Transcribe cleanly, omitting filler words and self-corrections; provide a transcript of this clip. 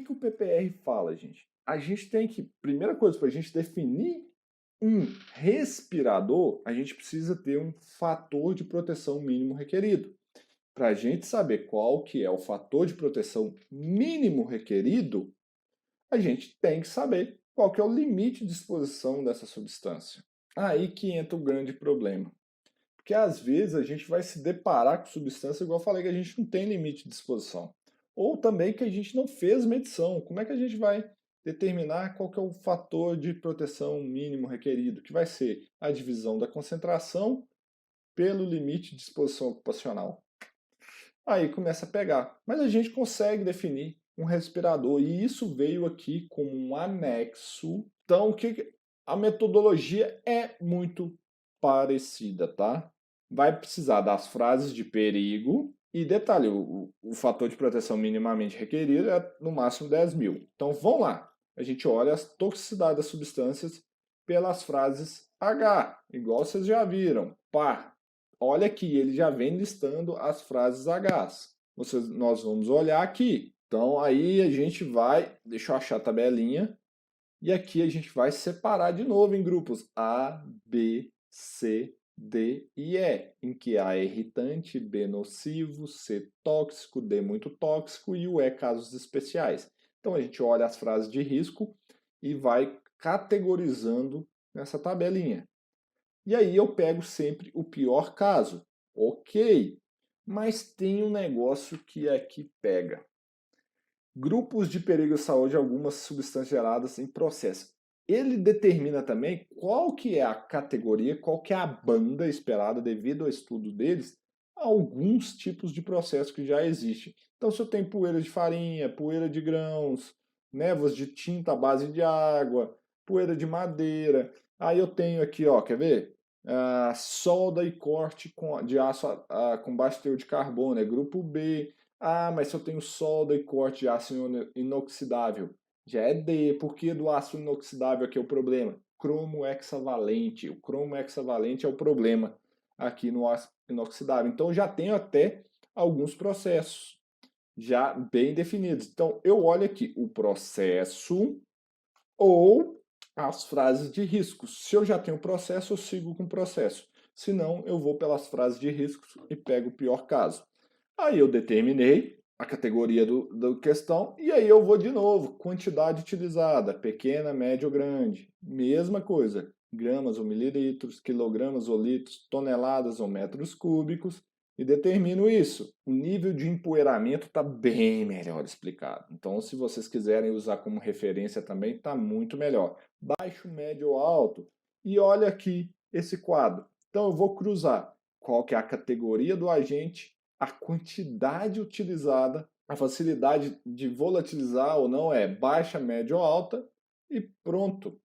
que o PPR fala, gente? A gente tem que, primeira coisa, para a gente definir um respirador, a gente precisa ter um fator de proteção mínimo requerido. Para a gente saber qual que é o fator de proteção mínimo requerido, a gente tem que saber qual que é o limite de exposição dessa substância. Aí que entra o grande problema. Porque às vezes a gente vai se deparar com substância, igual eu falei, que a gente não tem limite de exposição. Ou também que a gente não fez medição. Como é que a gente vai determinar qual que é o fator de proteção mínimo requerido? Que vai ser a divisão da concentração pelo limite de exposição ocupacional. Aí começa a pegar. Mas a gente consegue definir um respirador e isso veio aqui como um anexo. Então, a metodologia é muito parecida, tá? Vai precisar das frases de perigo e detalhe, o fator de proteção minimamente requerido é no máximo 10.000. Então, vamos lá. A gente olha a toxicidade das substâncias pelas frases H, igual vocês já viram. Pá, olha aqui, ele já vem listando as frases Hs. Nós vamos olhar aqui. Então aí a gente vai, deixa eu achar a tabelinha, e aqui a gente vai separar de novo em grupos A, B, C, D e E, em que A é irritante, B nocivo, C tóxico, D muito tóxico e o E casos especiais. Então a gente olha as frases de risco e vai categorizando nessa tabelinha. E aí eu pego sempre o pior caso. Ok, mas tem um negócio que aqui pega. Grupos de perigo à saúde, algumas substâncias geradas em processo. Ele determina também qual que é a categoria, qual que é a banda esperada devido ao estudo deles, a alguns tipos de processo que já existem. Então, se eu tenho poeira de farinha, poeira de grãos, névoas de tinta à base de água, poeira de madeira, aí eu tenho aqui, ó, quer ver? Solda e corte de aço com baixo teor de carbono, é grupo B. Ah, mas se eu tenho solda e corte de aço inoxidável, já é D. Por que do aço inoxidável aqui é o problema? Cromo hexavalente. O cromo hexavalente é o problema aqui no aço inoxidável. Então já tenho até alguns processos já bem definidos. Então eu olho aqui o processo ou as frases de riscos. Se eu já tenho processo, eu sigo com o processo. Se não, eu vou pelas frases de riscos e pego o pior caso. Aí eu determinei a categoria do questão e aí eu vou de novo, quantidade utilizada, pequena, média ou grande. Mesma coisa, gramas ou mililitros, quilogramas ou litros, toneladas ou metros cúbicos e determino isso. O nível de empoeiramento está bem melhor explicado. Então, se vocês quiserem usar como referência também, está muito melhor. Baixo, médio ou alto. E olha aqui esse quadro. Então, eu vou cruzar qual que é a categoria do agente, a quantidade utilizada, a facilidade de volatilizar ou não é baixa, média ou alta e pronto.